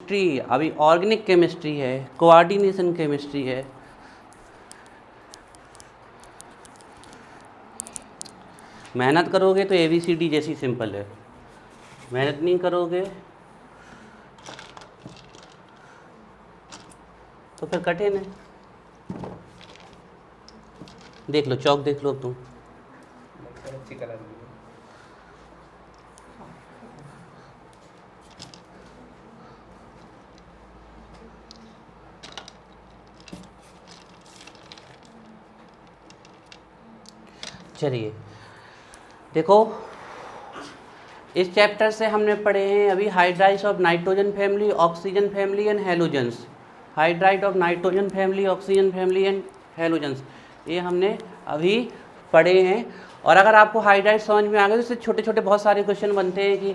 Chemistry, अभी organic chemistry है, coordination chemistry है। मेहनत करोगे तो ABCD जैसी सिंपल है, मेहनत नहीं करोगे तो फिर कठिन है। देख लो, चौक देख लो तुम। अच्छी करा दी। चलिए देखो, इस चैप्टर से हमने पढ़े हैं अभी hydrides of nitrogen family, oxygen family and halogens. Hydride of nitrogen family, oxygen family and halogens, ये हमने अभी पढ़े हैं। और अगर आपको हाइड्राइड समझ में आ गए तो इससे छोटे छोटे बहुत सारे क्वेश्चन बनते हैं कि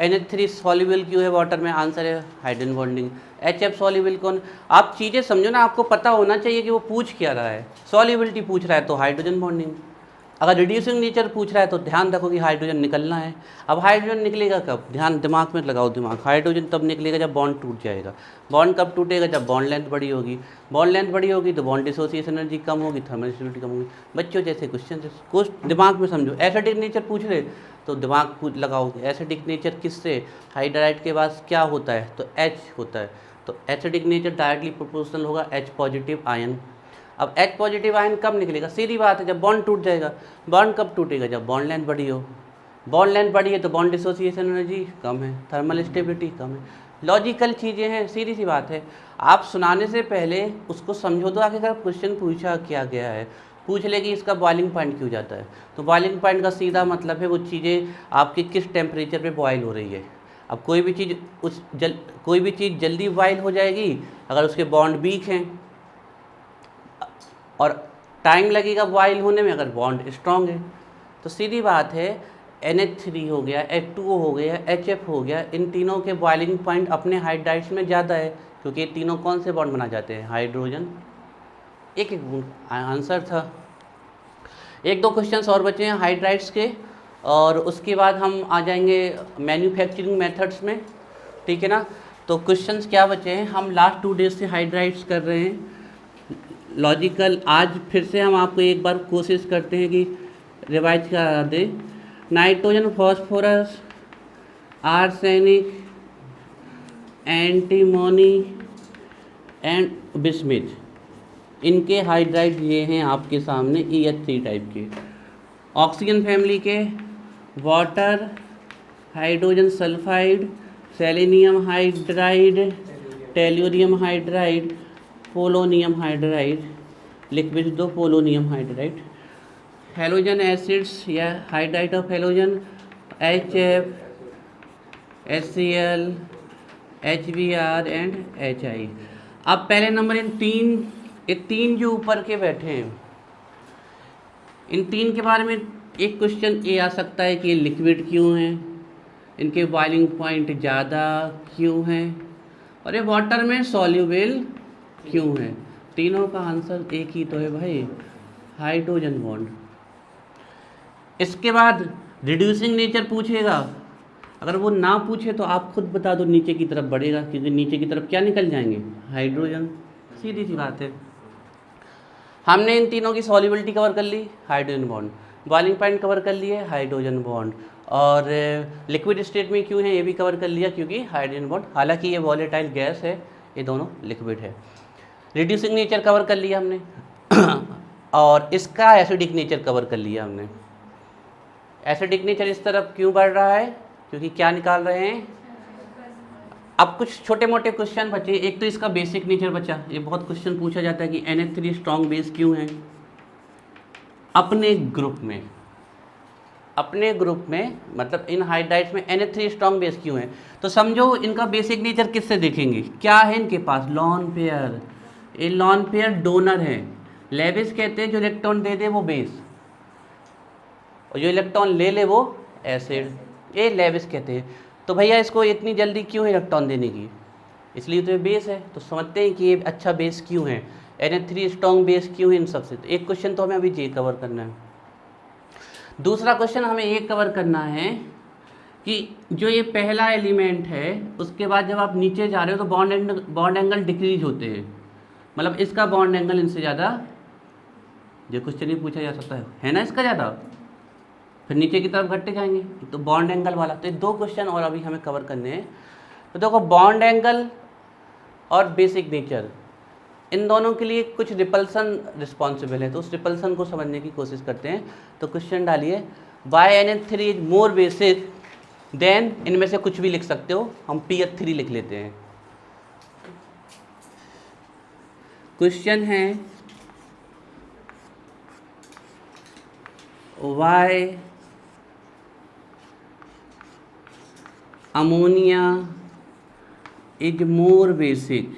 NH3 सॉल्युबल क्यों है वाटर में, आंसर है हाइड्रोजन बॉन्डिंग। HF सॉल्युबल कौन, आप चीज़ें समझो ना, आपको पता होना चाहिए कि वो पूछ क्या रहा है। सॉल्युबिलिटी पूछ रहा है तो हाइड्रोजन बॉन्डिंग, अगर रिड्यूसिंग नेचर पूछ रहा है तो ध्यान रखो कि हाइड्रोजन निकलना है। अब हाइड्रोजन निकलेगा कब, ध्यान दिमाग में लगाओ दिमाग, हाइड्रोजन तब निकलेगा जब बॉन्ड टूट जाएगा। बॉन्ड कब टूटेगा, जब बॉन्ड लेंथ बड़ी होगी। बॉन्ड लेंथ बड़ी होगी तो बॉन्ड डिसोसिएशन एनर्जी कम होगी, थर्मल स्टेबिलिटी कम होगी। बच्चों जैसे क्वेश्चन कुछ दिमाग में समझो। एसिडिक नेचर पूछ रहे तो दिमाग लगाओ, एसिडिक नेचर किससे, हाइड्राइड के बाद क्या होता है तो H होता है, तो एसिडिक नेचर डायरेक्टली प्रोपोर्शनल होगा H पॉजिटिव आयन। अब H पॉजिटिव आयन कब निकलेगा, सीधी बात है जब बॉन्ड टूट जाएगा। बॉन्ड कब टूटेगा, जब बॉन्ड लेंथ बड़ी हो। बॉन्ड लेंथ बड़ी है तो बॉन्ड डिसोसिएशन एनर्जी कम है, थर्मल स्टेबिलिटी कम है। लॉजिकल चीज़ें हैं, सीधी सी बात है। आप सुनाने से पहले उसको समझो तो आखिर क्वेश्चन पूछा क्या गया है। पूछ ले कि इसका बॉइलिंग पॉइंट क्यों जाता है, तो बॉइलिंग पॉइंट का सीधा मतलब है वो चीज़ें आपकी किस टेम्परेचर पे बॉयल हो रही है। अब कोई भी चीज़ कोई भी चीज़ जल्दी बॉयल हो जाएगी अगर उसके बॉन्ड वीक हैं, और टाइम लगेगा बॉयल होने में अगर बॉन्ड स्ट्रॉन्ग है। तो सीधी बात है, NH3 हो गया, H2O हो गया, HF हो गया, इन तीनों के बॉइलिंग पॉइंट अपने हाइड्राइड्स में ज़्यादा है, क्योंकि ये तीनों कौन से बॉन्ड बना जाते हैं, हाइड्रोजन। एक आंसर था। एक दो क्वेश्चंस और बचे हैं हाइड्राइड्स के, और उसके बाद हम आ जाएंगे मैन्युफैक्चरिंग मेथड्स में, ठीक है ना। तो क्वेश्चंस क्या बचे हैं, हम लास्ट 2 डेज से हाइड्राइड्स कर रहे हैं लॉजिकल। आज फिर से हम आपको एक बार कोशिश करते हैं कि रिवाइज करा दें। Nitrogen, phosphorus, arsenic, antimony and bismuth, इनके हाइड्राइड ये हैं आपके सामने EH3 टाइप के। ऑक्सीजन फैमिली के water, hydrogen sulphide, selenium hydride, tellurium hydride, polonium hydride, liquid दो पोलोनियम हाइड्राइड। हैलोजन एसिड्स या hydride of halogen, HF, HCl, HBr and HI। अब पहले नंबर ये तीन जो ऊपर के बैठे हैं, इन तीन के बारे में एक क्वेश्चन ये आ सकता है कि ये लिक्विड क्यों हैं, इनके बॉइलिंग पॉइंट ज़्यादा क्यों हैं, और ये वाटर में सॉल्युबल क्यों है। तीनों का आंसर एक ही तो है भाई, हाइड्रोजन बॉन्ड। इसके बाद रिड्यूसिंग नेचर पूछेगा, अगर वो ना पूछे तो आप खुद बता दो नीचे की तरफ बढ़ेगा, क्योंकि नीचे की तरफ क्या निकल जाएंगे, हाइड्रोजन। सीधी सी बात है। हमने इन तीनों की सॉल्युबिलिटी कवर कर ली, hydrogen bond. Boiling point cover कर लिए, हाइड्रोजन बॉन्ड। और लिक्विड स्टेट में क्यों है ये भी कवर कर लिया, क्योंकि हाइड्रोजन बॉन्ड। हालांकि ये वॉलेटाइल गैस है, ये दोनों लिक्विड है। रिड्यूसिंग नेचर कवर कर लिया हमने और इसका एसिडिक नेचर कवर कर लिया हमने। एसिडिक नेचर इस तरफ क्यों बढ़ रहा है, क्योंकि क्या निकाल रहे हैं। अब कुछ छोटे मोटे क्वेश्चन बचे। एक तो इसका बेसिक नेचर बचा, ये बहुत क्वेश्चन पूछा जाता है कि NH3 स्ट्रॉन्ग बेस क्यों है अपने ग्रुप में, मतलब इन हाइड्राइड्स में NH3 स्ट्रॉन्ग बेस क्यों है। तो समझो इनका बेसिक नेचर किससे देखेंगे, क्या है इनके पास, लॉन पेयर। ये लॉन पेयर डोनर है, लेविस कहते हैं जो इलेक्ट्रॉन दे दे वो बेस, और जो इलेक्ट्रॉन ले ले वो एसिड, ये लेविस कहते हैं। तो भैया इसको इतनी जल्दी क्यों है इलेक्ट्रॉन देने की, इसलिए तो ये बेस है। तो समझते हैं कि ये अच्छा बेस क्यों है, NH3 स्ट्रॉन्ग बेस क्यों है इन सबसे। तो एक क्वेश्चन तो हमें अभी ये कवर करना है। दूसरा क्वेश्चन हमें ये कवर करना है कि जो ये पहला एलिमेंट है उसके बाद जब आप नीचे जा रहे हो तो बॉन्ड एंगल डिक्रीज होते हैं, मतलब इसका बॉन्ड एंगल इनसे ज़्यादा, जो क्वेश्चन ही पूछा जा सकता है ना, इसका ज़्यादा, फिर नीचे की तरफ घटते जाएंगे, तो बॉन्ड एंगल वाला। तो ये 2 क्वेश्चन और अभी हमें कवर करने हैं। तो देखो बॉन्ड एंगल और बेसिक नेचर, इन दोनों के लिए कुछ रिपल्सन रिस्पॉन्सिबल है, तो उस रिपल्सन को समझने की कोशिश करते हैं। तो क्वेश्चन डालिए, why NH3 is more basic than, इनमें से कुछ भी लिख सकते हो, हम PH3 लिख लेते हैं। क्वेश्चन है why ammonia is more basic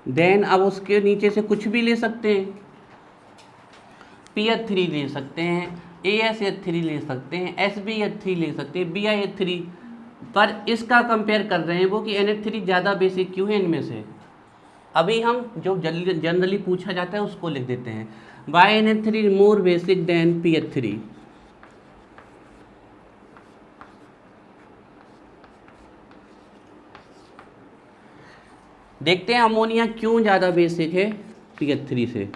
than, अब उसके नीचे से कुछ भी ले सकते हैं, PH3 ले सकते हैं, ASH3 ले सकते हैं, SBH3 ले सकते हैं, BiH3, पर इसका कंपेयर कर रहे हैं वो कि NH3 ज़्यादा बेसिक क्यों है इनमें से। अभी हम जो जनरली पूछा जाता है उसको लिख देते हैं, Y NH3 more basic than PH3। देखते हैं अमोनिया क्यों ज़्यादा बेसिक है PH3 से।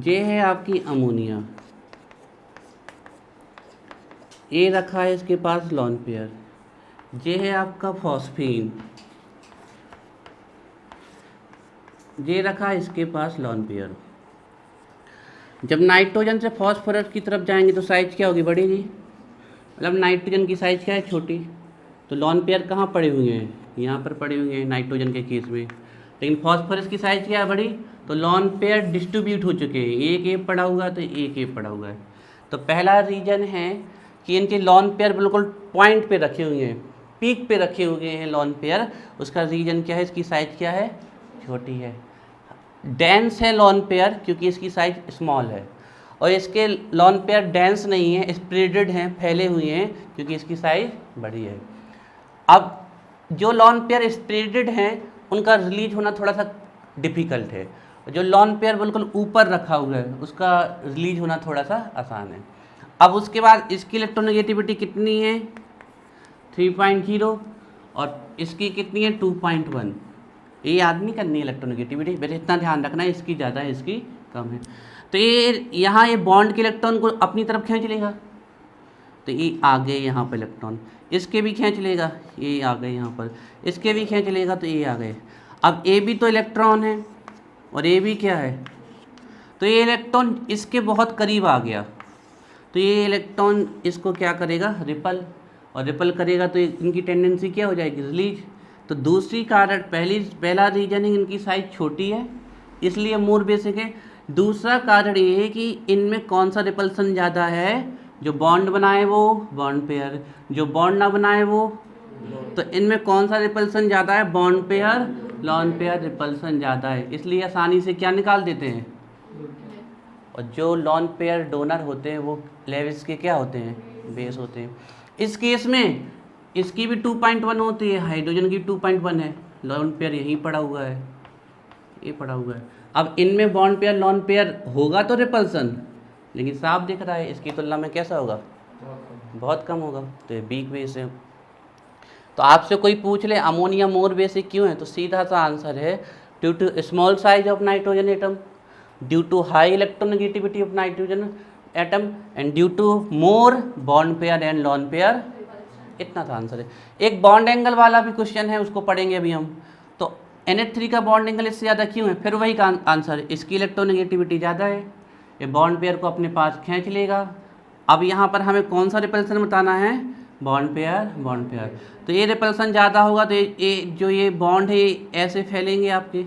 ये है आपकी अमोनिया, ये रखा है इसके पास लॉन पेयर, ये है आपका फॉस्फीन, ये रखा है इसके पास लॉन पेयर। जब नाइट्रोजन से फॉस्फोरस की तरफ जाएंगे तो साइज क्या होगी, बढ़ेगी, मतलब नाइट्रोजन की साइज क्या है, छोटी, तो लॉन पेयर कहाँ पड़े हुए हैं, यहाँ पर पड़े हुए हैं नाइट्रोजन के केस में। लेकिन फॉस्फोरस की साइज क्या है, बड़ी, तो लॉन पेयर डिस्ट्रीब्यूट हो चुके हैं, एक ए पड़ा हुआ तो एक ए पड़ा हुआ है। तो पहला रीजन है कि इनके लॉन पेयर बिल्कुल पॉइंट पे रखे हुए हैं, पीक पे रखे हुए हैं लॉन पेयर, उसका रीजन क्या है, इसकी साइज क्या है, छोटी है। डेंस है लॉन पेयर क्योंकि इसकी साइज स्मॉल है, और इसके लॉन पेयर डेंस नहीं है, स्प्रेडेड हैं, फैले हुए हैं क्योंकि इसकी साइज बड़ी है। अब जो लॉन पेयर स्प्रेडेड हैं उनका रिलीज होना थोड़ा सा डिफ़िकल्ट है, जो लॉन पेयर बिल्कुल ऊपर रखा हुआ है उसका रिलीज होना थोड़ा सा आसान है। अब उसके बाद इसकी इलेक्ट्रोनेगेटिविटी कितनी है, 3.0, और इसकी कितनी है, 2.1। ये याद नहीं करनी है इलेक्ट्रोनेगेटिविटी, बस इतना ध्यान रखना है इसकी ज़्यादा है इसकी कम है। तो ये यहाँ ये बॉन्ड के इलेक्ट्रॉन को अपनी तरफ खींच लेगा, तो ये आ गए यहाँ पर इलेक्ट्रॉन, इसके भी खींच लेगा, ये आ गए यहाँ पर, इसके भी खींच लेगा तो ये आ गए। अब ए भी तो इलेक्ट्रॉन है और ये भी क्या है, तो ये इलेक्ट्रॉन इसके बहुत करीब आ गया, तो ये इलेक्ट्रॉन इसको क्या करेगा, रिपल, और रिपल करेगा तो इनकी टेंडेंसी क्या हो जाएगी, रिलीज। तो दूसरी कारण, पहला रीजन है इनकी साइज छोटी है इसलिए मोर बेसिक है। दूसरा कारण ये है कि इनमें कौन सा रिपल्सन ज़्यादा है, जो बॉन्ड बनाए वो बॉन्ड पेयर, जो बॉन्ड ना बनाए वो, तो इनमें कौन सा रिपल्सन ज़्यादा है, bond pair, lone pair repulsion ज़्यादा है, इसलिए आसानी से क्या निकाल देते हैं। और जो लॉन पेयर डोनर होते हैं वो लेविस के क्या होते हैं, बेस होते हैं। इस केस में इसकी भी 2.1 होती है, हाइड्रोजन की 2.1 है, लॉन पेयर यहीं पड़ा हुआ है, ये पड़ा हुआ है। अब इनमें बॉन्ड पेयर लॉन पेयर होगा तो रिपल्सन, लेकिन साफ दिख रहा है इसकी तुलना में कैसा होगा, बहुत कम होगा, तो ये वीक बेस है। तो आपसे कोई पूछ ले अमोनिया मोर बेसिक क्यों है, तो सीधा सा आंसर है due to small size of nitrogen atom, due to high electronegativity of nitrogen atom, and due to more bond pair and lone pair. इतना सा आंसर है। एक बॉन्ड एंगल वाला भी क्वेश्चन है, उसको पढ़ेंगे अभी हम। तो NH3 का बॉन्ड एंगल इससे ज़्यादा क्यों है, फिर वही का आंसर है, इसकी इलेक्ट्रोनेगेटिविटी ज़्यादा है, ये बॉन्ड पेयर को अपने पास खींच लेगा। अब यहाँ पर हमें कौन सा रिपल्सन बताना है, बॉन्ड पेयर, बॉन्ड पेयर। तो ये रिपल्सन ज़्यादा होगा तो ये बॉन्ड है ऐसे फैलेंगे आपके,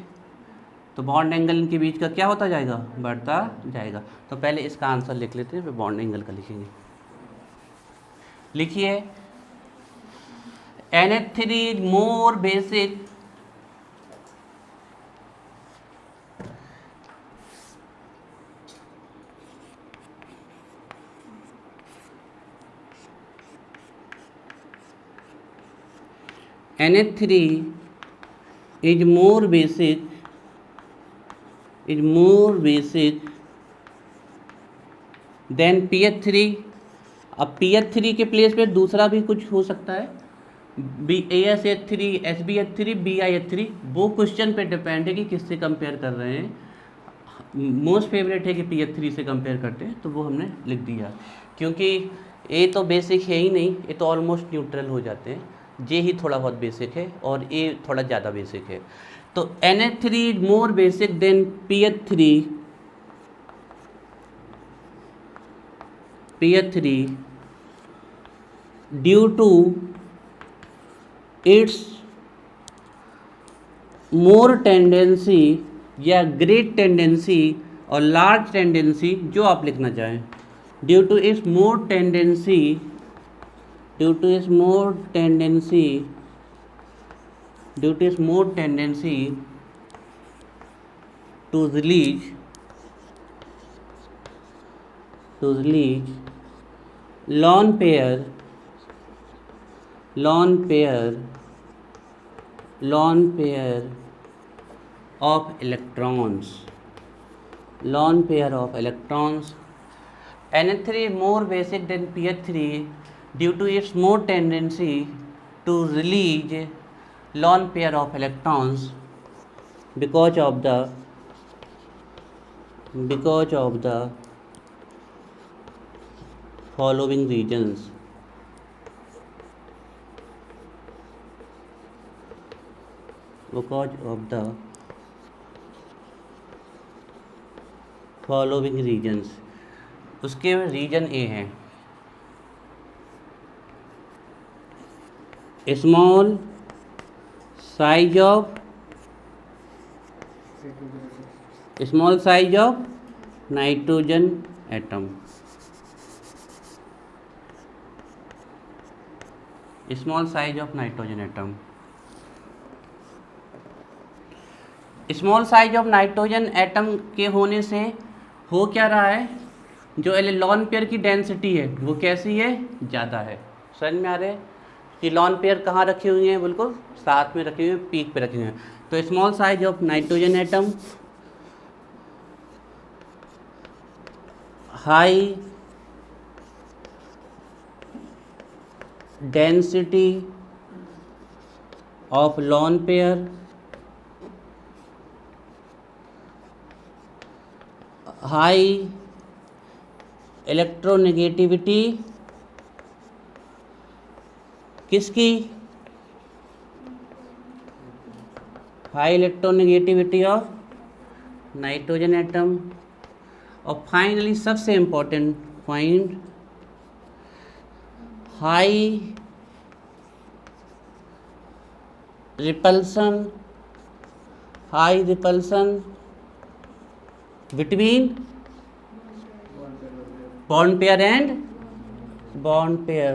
तो बॉन्ड एंगल इनके बीच का क्या होता जाएगा, बढ़ता जाएगा। तो पहले इसका आंसर लिख लेते हैं, फिर बॉन्ड एंगल का लिखेंगे। लिखिए NH3 is more basic NH3 is more basic than PH3, अब PH3 के प्लेस पे दूसरा भी कुछ हो सकता है, ASH3, SBH3, BIH3, वो क्वेश्चन पे डिपेंड है कि किससे कंपेयर कर रहे हैं। मोस्ट फेवरेट है कि PH3 से कंपेयर करते हैं, तो वो हमने लिख दिया, क्योंकि ए तो बेसिक है ही नहीं, ये तो ऑलमोस्ट न्यूट्रल हो जाते हैं। जे ही थोड़ा बहुत बेसिक है और ए थोड़ा ज़्यादा बेसिक है। तो NH3 more basic than PH3, due to its more tendency या ग्रेट टेंडेंसी और लार्ज टेंडेंसी, जो आप लिखना चाहें, due to its more tendency, due to its more tendency, due to its more tendency to release lone pair of electrons, NH3 is more basic than PH3 due to its more tendency to release lone pair of electrons because of the following regions. Because of the following regions, उसके reason ए हैं, small size of nitrogen atom, small size of nitrogen atom. Small size of nitrogen atom के होने से हो क्या रहा है, जो लॉन पेयर की डेंसिटी है वो कैसी है, ज़्यादा है। समझ में आ रहा है कि लॉन पेयर कहाँ रखे हुए हैं, बिल्कुल साथ में रखे हुए हैं, पीक पे रखे हुए हैं। तो small size of nitrogen atom, high density of lone pair, high electronegativity किसकी, high electronegativity of nitrogen atom. और फाइनली सबसे important point, high repulsion between bond pair and lone pair,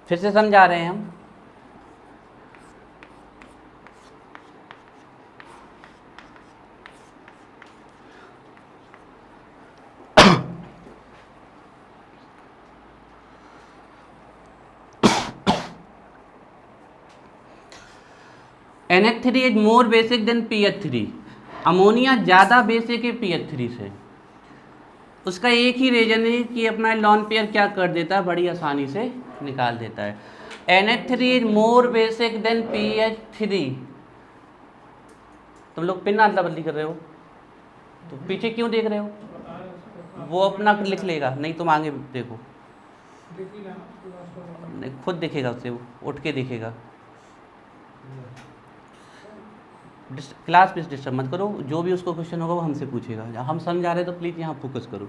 फिर से समझा रहे हैं हम। NH3 is more basic than PH3, ammonia ज़्यादा बेसिक है PH3 से। उसका एक ही रीजन है कि अपना लॉन पेयर क्या कर देता है, बड़ी आसानी से निकाल देता है। NH3 is more basic than PH3। तुम लोग पिन अदला बदली कर रहे हो तो पीछे क्यों देख रहे हो, वो अपना लिख लेगा, नहीं तुम आगे देखो, नहीं खुद देखेगा, उससे वो उठ के देखेगा। क्लास में डिस्टर्ब मत करो, जो भी उसको क्वेश्चन होगा वो हमसे पूछेगा। हम समझा रहे तो प्लीज़ यहाँ फोकस करो।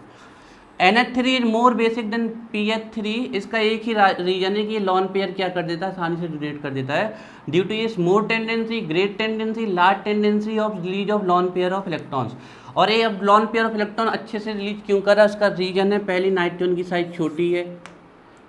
NH3 is more basic than PH3, इसका एक ही रीजन है कि ये लॉन पेयर क्या कर देता है, आसानी से डोनेट कर देता है, ड्यू टू इस more tendency, great tendency, large tendency of release of lone pair of electrons. और ये अब लॉन पेयर ऑफ इलेक्ट्रॉन अच्छे से रिलीज क्यों कर रहा है, उसका रीजन है, पहली नाइट्रोजन की साइज छोटी है,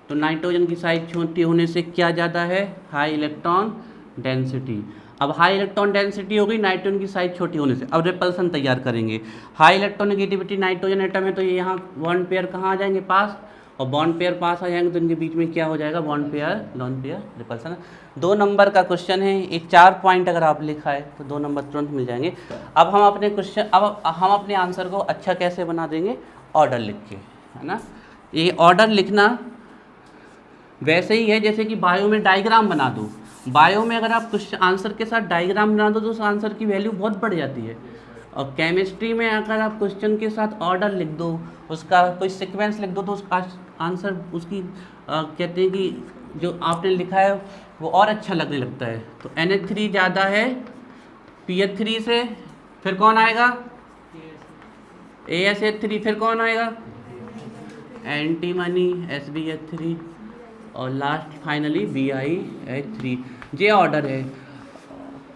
तो नाइट्रोजन की साइज छोटी होने से क्या ज़्यादा है, हाई इलेक्ट्रॉन डेंसिटी। अब हाई इलेक्ट्रॉन डेंसिटी हो गई नाइट्रोजन की साइज छोटी होने से। अब रिपल्सन तैयार करेंगे, high electron negativity nitrogen atom है, तो ये यहाँ वन पेयर कहाँ आ जाएंगे पास, और बॉन्ड पेयर पास आ जाएंगे तो इनके बीच में क्या हो जाएगा, bond pair lone pair repulsion. 2 number का क्वेश्चन है, एक 4 पॉइंट अगर आप लिखा है तो 2 नंबर तुरंत मिल जाएंगे। अब हम अपने क्वेश्चन, अब हम अपने आंसर को अच्छा कैसे बना देंगे, ऑर्डर लिख के, है ना। ये ऑर्डर लिखना वैसे ही है जैसे कि बायो में डायग्राम बना दो। बायो में अगर आप क्वेश्चन आंसर के साथ डायग्राम बना दो तो उस आंसर की वैल्यू बहुत बढ़ जाती है। और केमिस्ट्री में अगर आप क्वेश्चन के साथ ऑर्डर लिख दो, उसका कोई सीक्वेंस लिख दो, तो उसका आंसर उसकी कहते हैं कि जो आपने लिखा है वो और अच्छा लगने लगता है। तो NH3 ज़्यादा है PH3 से, फिर कौन आएगा, ASH3, फिर कौन आएगा, एंटीमनी SbH3, और लास्ट फाइनली BiH3। ये ऑर्डर है।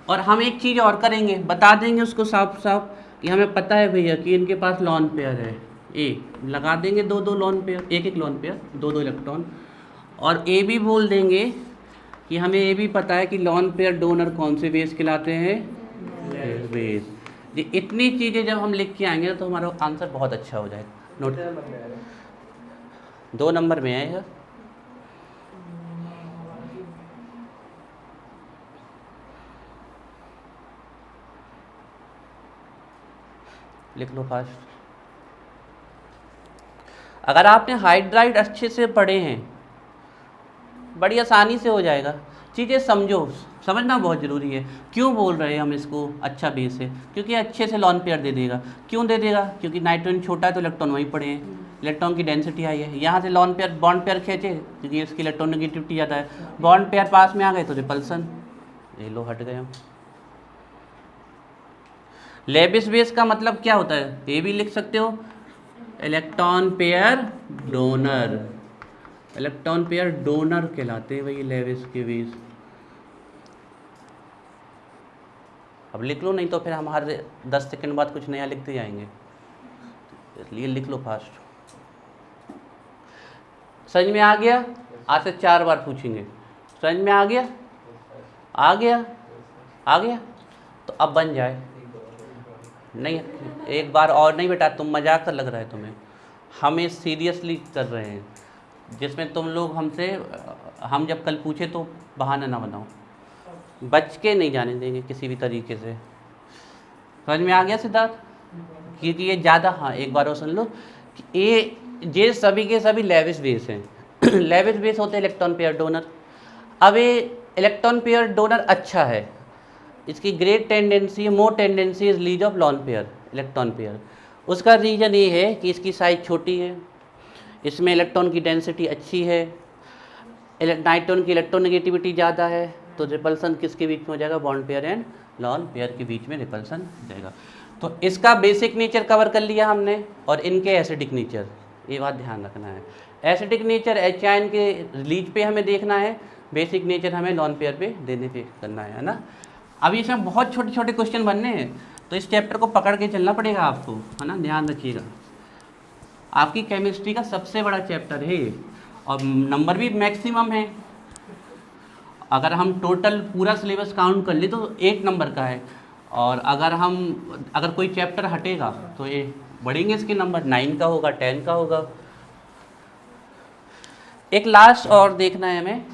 और हम एक चीज़ और करेंगे, बता देंगे उसको साफ साफ कि हमें पता है भैया कि इनके पास लॉन पेयर है, लगा देंगे 2-2 लॉन पेयर, एक लॉन पेयर, 2-2 इलेक्ट्रॉन। और ये भी बोल देंगे कि हमें ये भी पता है कि लॉन पेयर डोनर कौन से बेस कहलाते हैं, बेस। ये इतनी चीज़ें जब हम लिख के आएंगे तो हमारा आंसर बहुत अच्छा हो जाएगा। नोट 2 नंबर में आएगा। लिख लो फास्ट। अगर आपने हाइड्राइड अच्छे से पढ़े हैं, बड़ी आसानी से हो जाएगा। चीज़ें समझो, समझना बहुत ज़रूरी है। क्यों बोल रहे हैं हम इसको अच्छा बेस है, क्योंकि अच्छे से लॉन पेयर दे देगा। क्यों दे देगा, क्योंकि नाइट्रोजन छोटा है तो इलेक्ट्रॉन वहीं पड़े हैं, इलेक्ट्रॉन की डेंसिटी हाई है। यहाँ से लॉन पेयर बॉन्ड पेयर खींचे क्योंकि इसकी इलेक्ट्रोनेगेटिविटी ज़्यादा है, बॉन्ड पेयर पास में आ गए तो रिपल्सन, ये लो हट गए हम। लेविस बेस का मतलब क्या होता है, ये भी लिख सकते हो, electron pair donor, electron pair donor कहलाते हैं वही लेविस के बेस। अब लिख लो, नहीं तो फिर हम हर 10 सेकंड बाद कुछ नया लिखते जाएंगे, इसलिए लिख लो फास्ट। समझ में आ गया, आज से 4 बार पूछेंगे। समझ में आ गया, आ गया, आ गया, तो अब बन जाए। नहीं, एक बार और नहीं बेटा, तुम मजाक कर लग रहा है तुम्हें, हमें सीरियसली कर रहे हैं, जिसमें तुम लोग हमसे, हम जब कल पूछे तो बहाना ना बनाओ, बच के नहीं जाने देंगे किसी भी तरीके से। समझ में आ गया सिद्धार्थ, क्योंकि ये ज़्यादा, हाँ एक बार और सुन लो कि ये सभी के सभी लेविस बेस हैं। लेविस बेस होते हैं इलेक्ट्रॉन पेयर डोनर। अब ये इलेक्ट्रॉन पेयर डोनर अच्छा है, इसकी great tendency, more tendency is lease of lone pair electron pair. उसका रीज़न ये है कि इसकी साइज छोटी है, इसमें इलेक्ट्रॉन की डेंसिटी अच्छी है, नाइट्रोजन की इलेक्ट्रोनेगेटिविटी ज़्यादा है, तो रिपल्सन किसके बीच में हो जाएगा, bond pair and lone pair के बीच में रिपल्सन हो जाएगा। तो इसका बेसिक नेचर कवर कर लिया हमने, और इनके एसिडिक नेचर, ये बात ध्यान रखना है। एसिडिक नेचर एच आयन के रिलीज पे हमें देखना है, बेसिक नेचर हमें लॉन पेयर पे देने पे करना है ना। अभी इसमें बहुत छोटे छोटे क्वेश्चन बनने हैं, तो इस चैप्टर को पकड़ के चलना पड़ेगा आपको, है ना, ध्यान रखिएगा। आपकी केमिस्ट्री का सबसे बड़ा चैप्टर है और नंबर भी मैक्सिमम है। अगर हम टोटल पूरा सिलेबस काउंट कर ले तो 8 नंबर का है, और अगर कोई चैप्टर हटेगा तो ये बढ़ेंगे इसके नंबर, 9 का होगा, 10 का होगा। एक लास्ट और देखना है हमें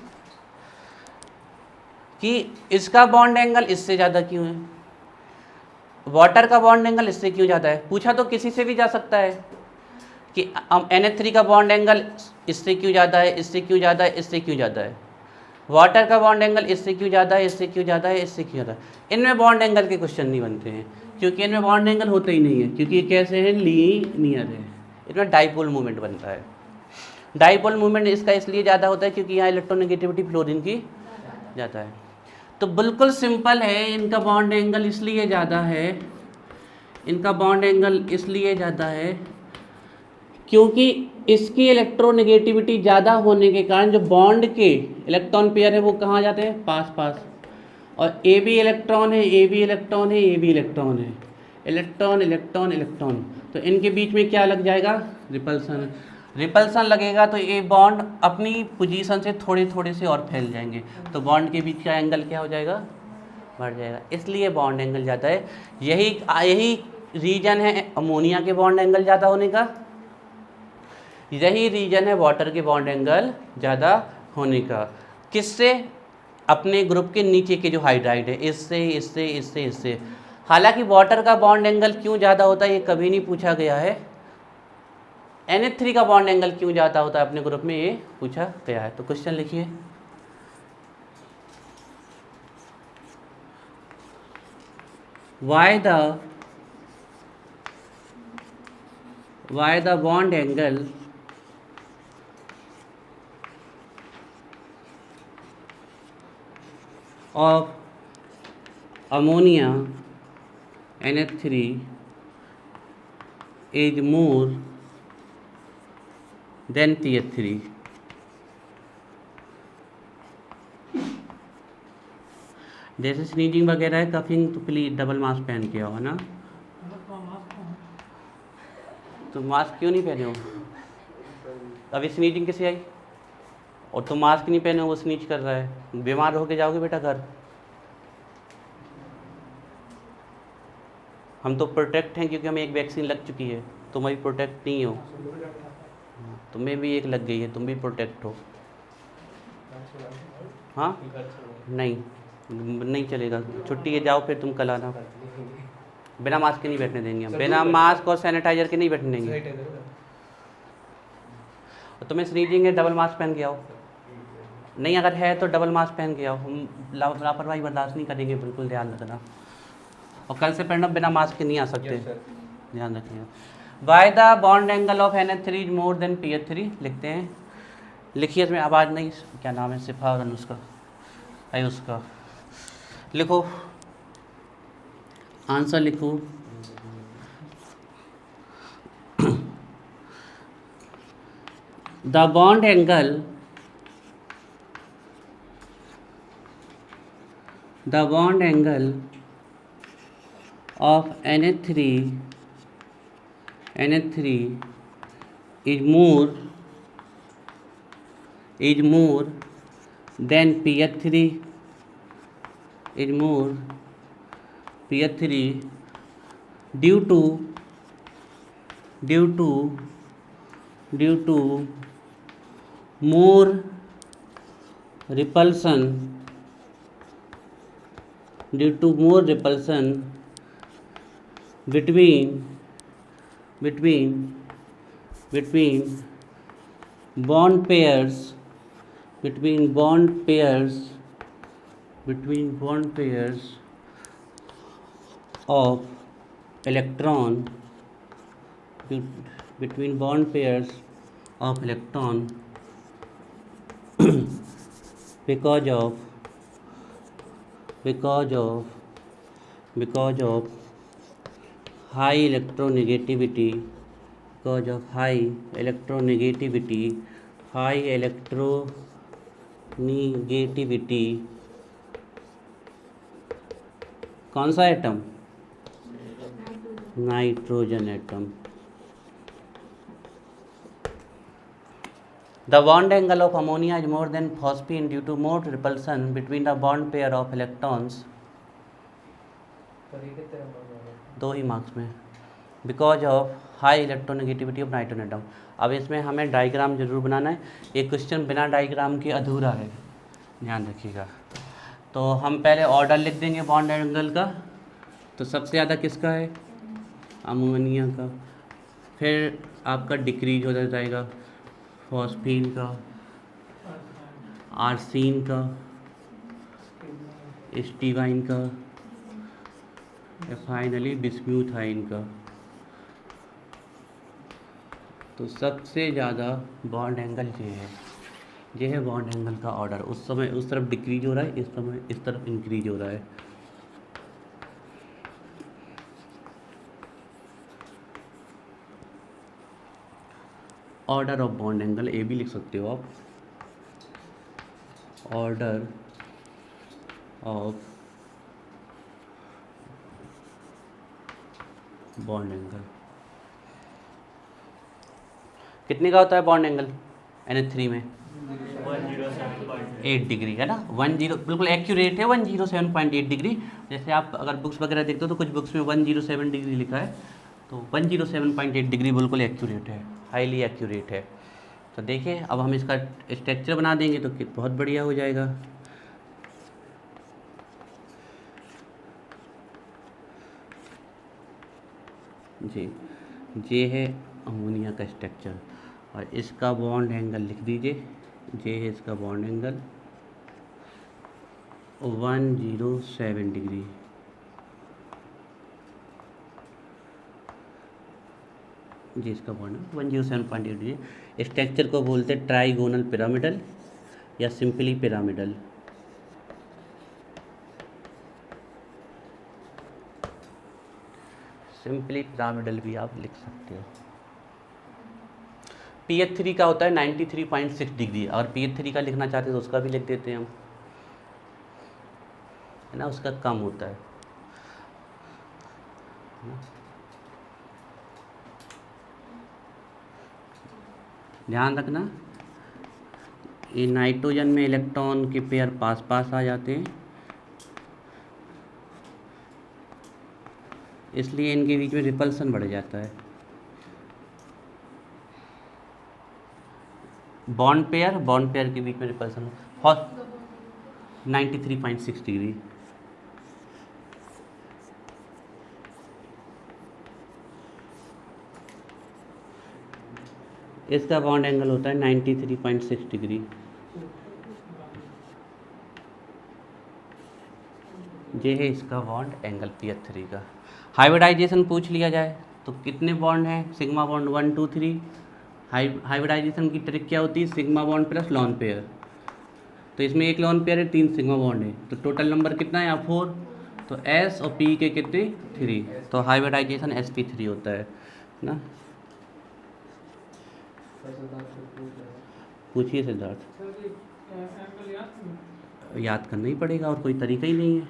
कि इसका बॉन्ड एंगल इससे ज़्यादा क्यों है, वाटर का बॉन्ड एंगल इससे क्यों ज़्यादा है। पूछा तो किसी से भी जा सकता है कि NH3 का बॉन्ड एंगल इससे क्यों ज़्यादा है, इससे क्यों ज़्यादा है, इससे क्यों ज़्यादा है। वाटर का बॉन्ड एंगल इससे क्यों ज़्यादा है, इससे क्यों ज़्यादा है, इससे क्यों ज़्यादा है। इनमें बॉन्ड एंगल के क्वेश्चन नहीं बनते हैं, क्योंकि इनमें बॉन्ड एंगल होता ही नहीं है, क्योंकि ये कैसे है, लीनियर है। इनमें डाइपोल मूवमेंट बनता है। डाइपोल मूवमेंट इसका इसलिए ज़्यादा होता है क्योंकि यहाँ इलेक्ट्रोनेगेटिविटी फ्लोरीन की ज़्यादा है। तो बिल्कुल सिंपल है, इनका बॉन्ड एंगल इसलिए ज़्यादा है, इनका बॉन्ड एंगल इसलिए ज़्यादा है क्योंकि इसकी इलेक्ट्रोनेगेटिविटी ज़्यादा होने के कारण जो बॉन्ड के इलेक्ट्रॉन पेयर है वो कहाँ जाते हैं, पास पास। और ए भी इलेक्ट्रॉन है, ए भी इलेक्ट्रॉन है, ए भी इलेक्ट्रॉन है, इलेक्ट्रॉन इलेक्ट्रॉन इलेक्ट्रॉन, तो इनके बीच में क्या लग जाएगा, रिपल्सन। रिपल्सन लगेगा तो ये बॉन्ड अपनी पोजीशन से थोड़े थोड़े से और फैल जाएंगे, तो बॉन्ड के बीच का एंगल क्या हो जाएगा, बढ़ जाएगा, इसलिए बॉन्ड एंगल ज़्यादा है। यही रीजन है अमोनिया के बॉन्ड एंगल ज़्यादा होने का, यही रीजन है वाटर के बॉन्ड एंगल ज़्यादा होने का। किससे? अपने ग्रुप के नीचे के जो हाइड्राइड है, इससे इससे इससे इससे। हालांकि वाटर का बॉन्ड एंगल क्यों ज़्यादा होता है ये कभी नहीं पूछा गया है। NH3 का बॉन्ड एंगल क्यों ज़्यादा होता है अपने ग्रुप में, ये पूछा गया है। तो क्वेश्चन लिखिए, why the bond angle of ammonia NH3 is more than PH3। जैसे स्नीजिंग वगैरह है, कफिंग, तो प्लीज डबल मास्क पहन के आओ, है ना। तो मास्क क्यों नहीं पहने हो? अभी स्नीजिंग किसे आई? और तुम मास्क नहीं पहने हो, वो स्नीज कर रहा है, बीमार होके जाओगे बेटा घर। हम तो प्रोटेक्ट हैं क्योंकि हमें एक वैक्सीन लग चुकी है, तुम अभी प्रोटेक्ट नहीं हो। तुम्हें भी एक लग गई है, तुम भी प्रोटेक्ट हो। हाँ नहीं, नहीं चलेगा, छुट्टी है, जाओ फिर तुम कल आना। बिना मास्क के नहीं बैठने देंगे हम, बिना मास्क और सैनिटाइजर के नहीं बैठने देंगे। और तुम्हें स्नीजिंग है, डबल मास्क पहन के आओ। नहीं अगर है तो डबल मास्क पहन के आओ, हम लापरवाही बर्दाश्त नहीं करेंगे, बिल्कुल ध्यान रखना। और कल से पढ़ना, बिना मास्क के नहीं आ सकते, ध्यान रखिए। Why the bond angle of NH3 is more than PH3 लिखते हैं। लिखिए, इसमें आवाज़ नहीं, क्या नाम है, सिफा और अनुष्का है उसका। लिखो आंसर, लिखो the bond angle of NH3 is more than PH3 due to more repulsion between bond pairs of electron because of high electronegativity कौन सा atom? Nitrogen atom. The bond angle of ammonia is more than phosphine due to more repulsion between the bond pair of electrons। दो ही marks में। Because of high electronegativity of nitrogen atom. अब इसमें हमें diagram जरूर बनाना है, एक question बिना diagram के अधूरा है, ध्यान रखिएगा। तो हम पहले ऑर्डर लिख देंगे बॉन्ड एंगल का। तो सबसे ज़्यादा किसका है? अमोनिया का। फिर आपका डिक्रीज हो जाएगा फॉस्फीन का, आर्सीन का, स्टीवाइन का, फाइनली बिस्म्यूथाइन का। तो सबसे ज़्यादा बॉन्ड एंगल ये है बॉन्ड एंगल का ऑर्डर। उस समय उस तरफ डिक्रीज हो रहा है, इस समय इस तरफ इंक्रीज हो रहा है। Order of bond angle A भी लिख सकते हो आप, ऑर्डर ऑफ बॉन्ड एंगल। कितने का होता है बॉन्ड एंगल NH3 में? 107.8 डिग्री है ना, 10 बिल्कुल एक्यूरेट है, 107.8 डिग्री। जैसे आप अगर बुक्स वगैरह देखते हो तो कुछ बुक्स में 107 डिग्री लिखा है, तो 107.8 डिग्री बिल्कुल एक्यूरेट है, हाईली एक्यूरेट है। तो देखिए अब हम इसका स्ट्रक्चर बना देंगे तो बहुत बढ़िया हो जाएगा। जी, ये है अमोनिया का स्ट्रक्चर और इसका बॉन्ड एंगल लिख दीजिए। ये है इसका बॉन्ड एंगल 107 डिग्री। जी इसका बॉन्ड 107.8 डिग्री। स्ट्रक्चर को बोलते हैं ट्राइगोनल पिरामिडल या सिंपली पिरामिडल। सिंपली पिरामिडल भी आप लिख सकते हो। PH3 का होता है 93.6 डिग्री और PH3 का लिखना चाहते हैं तो उसका भी लिख देते हैं हम, है ना, उसका कम होता है ना? ध्यान रखना ये नाइट्रोजन में इलेक्ट्रॉन के पेयर पास पास आ जाते हैं, इसलिए इनके बीच में रिपल्सन बढ़ जाता है। बॉन्ड पेयर के बीच में रिपल्सन 93.6 डिग्री। इसका बॉन्ड एंगल होता है 93.6 डिग्री। ये है इसका बॉन्ड एंगल PH3 का। हाइब्रिडाइजेशन पूछ लिया जाए तो कितने बॉन्ड हैं? Sigma bond 1 2 3। हाइब्रिडाइजेशन की ट्रिक क्या होती है? Sigma bond plus lone pair. तो इसमें एक लॉन पेयर है, 3 सिग्मा बॉन्ड है, तो टोटल नंबर कितना है यहाँ 4। तो S और P के कितने 3, तो हाइब्रिडाइजेशन sp3 होता है ना। पूछिए सिद्धार्थ। याद करना ही पड़ेगा और कोई तरीका ही नहीं है।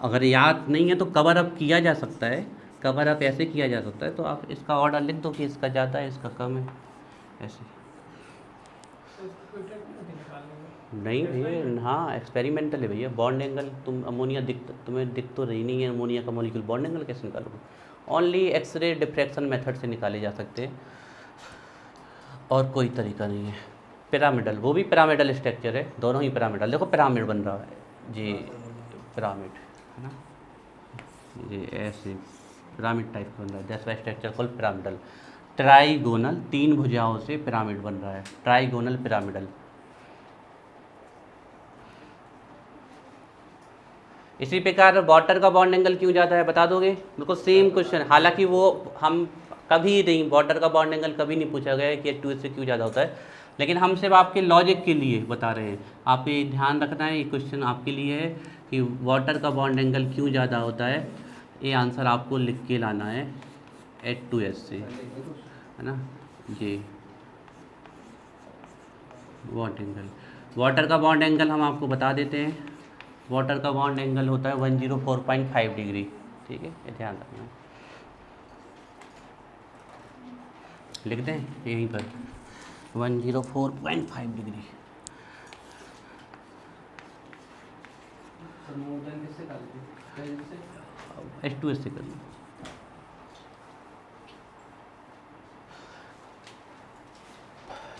अगर याद नहीं है तो कवर अप किया जा सकता है, कवर अप ऐसे किया जा सकता है, तो आप इसका ऑर्डर लिख दो कि इसका ज़्यादा है इसका कम है, ऐसे। नहीं भैया, हाँ एक्सपेरिमेंटल है भैया। बॉन्ड एंगल तुम अमोनिया तुम्हें दिख तो रही नहीं है अमोनिया का मॉलिक्यूल, बॉन्ड एंगल कैसे निकालोगे? ओनली एक्सरे डिफ्रैक्शन मेथड से निकाले जा सकते हैं और कोई तरीका नहीं है। पिरामिडल, वो भी पिरामिडल स्ट्रक्चर है, दोनों ही पिरामिडल। देखो पिरामिड बन रहा है जी, पिरामिड है ना, ये ऐसे पिरामिड टाइप का बन रहा है। That's why structure called pyramidal. Trigonal, 3 भुजाओं से पिरामिड बन रहा है, ट्राइगोनल पिरामिडल। इसी प्रकार वाटर का बॉन्ड एंगल क्यों ज़्यादा है बता दोगे? बिल्कुल सेम क्वेश्चन, हालांकि वो हम कभी नहीं, वाटर का बॉन्ड एंगल कभी नहीं पूछा गया है कि H2S से क्यों ज़्यादा होता है, लेकिन हम सिर्फ आपके लॉजिक के लिए बता रहे हैं। आप ये ध्यान रखना है, ये क्वेश्चन आपके लिए है कि वाटर का बॉन्ड एंगल क्यों ज़्यादा होता है। ये आंसर आपको लिख के लाना है H2S से, है ना। ये बॉन्ड एंगल, वाटर का बॉन्ड एंगल हम आपको बता देते हैं। वाटर का बॉन्ड एंगल होता है 104.5 डिग्री, ठीक है, ये ध्यान रखना। लिख दें यहीं पर 104.5 डिग्री। H2S से कर लो।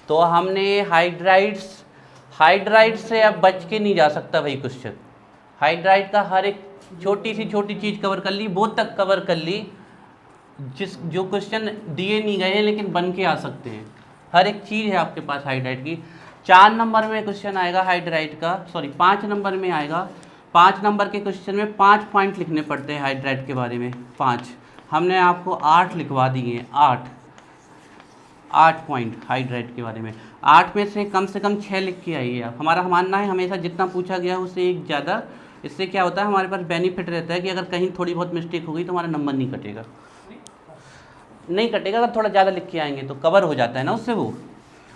तो हमने हाइड्राइड से अब बच के नहीं जा सकता भाई क्वेश्चन। हाइड्राइड का हर एक छोटी सी छोटी चीज़ कवर कर ली, वो तक कवर कर ली जो क्वेश्चन दिए नहीं गए हैं लेकिन बन के आ सकते हैं। हर एक चीज़ है आपके पास हाइड्राइड की। 4 नंबर में क्वेश्चन आएगा हाइड्राइड का, सॉरी 5 नंबर में आएगा। 5 नंबर के क्वेश्चन में 5 पॉइंट लिखने पड़ते हैं हाइड्राइड के बारे में, 5। हमने आपको 8 लिखवा दिए हैं, 8 पॉइंट हाइड्राइड के बारे में। 8 में से कम 6 लिख के आइए आप। हमारा मानना है हमेशा जितना पूछा गया उससे एक ज़्यादा। इससे क्या होता है, हमारे पास बेनिफिट रहता है कि अगर कहीं थोड़ी बहुत मिस्टेक हो गई तो हमारा नंबर नहीं कटेगा। नहीं कटेगा, अगर थोड़ा ज़्यादा लिख के आएंगे तो कवर हो जाता है ना उससे वो।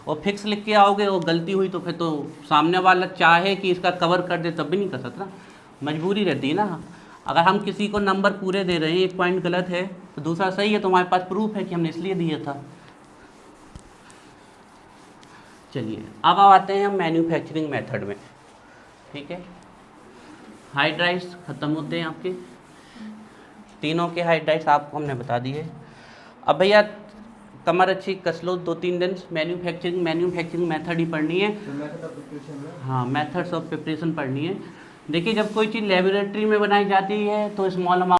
और फिक्स लिख के आओगे और गलती हुई तो फिर तो सामने वाला चाहे कि इसका कवर कर दे तब भी नहीं कर सकता ना, मजबूरी रहती है ना। अगर हम किसी को नंबर पूरे दे रहे हैं, एक पॉइंट गलत है तो दूसरा सही है, तो हमारे पास प्रूफ है कि हमने इसलिए दिया था। चलिए अब आते हैं हम मैन्युफैक्चरिंग मेथड में, ठीक है। हाइड्राइड्स ख़त्म होते हैं आपके, तीनों के हाइड्राइड्स आपको हमने बता दिए। अब भैया कमर अच्छी कस लो 2-3 दिन। मैन्युफैक्चरिंग मेथड ही पढ़नी है। तो मेथड ऑफ प्रिपरेशन में हाँ, मेथड्स ऑफ प्रिपरेशन पढ़नी है। देखिए, जब कोई चीज़ लेबोरेटरी में बनाई जाती है तो स्मॉल अमाउंट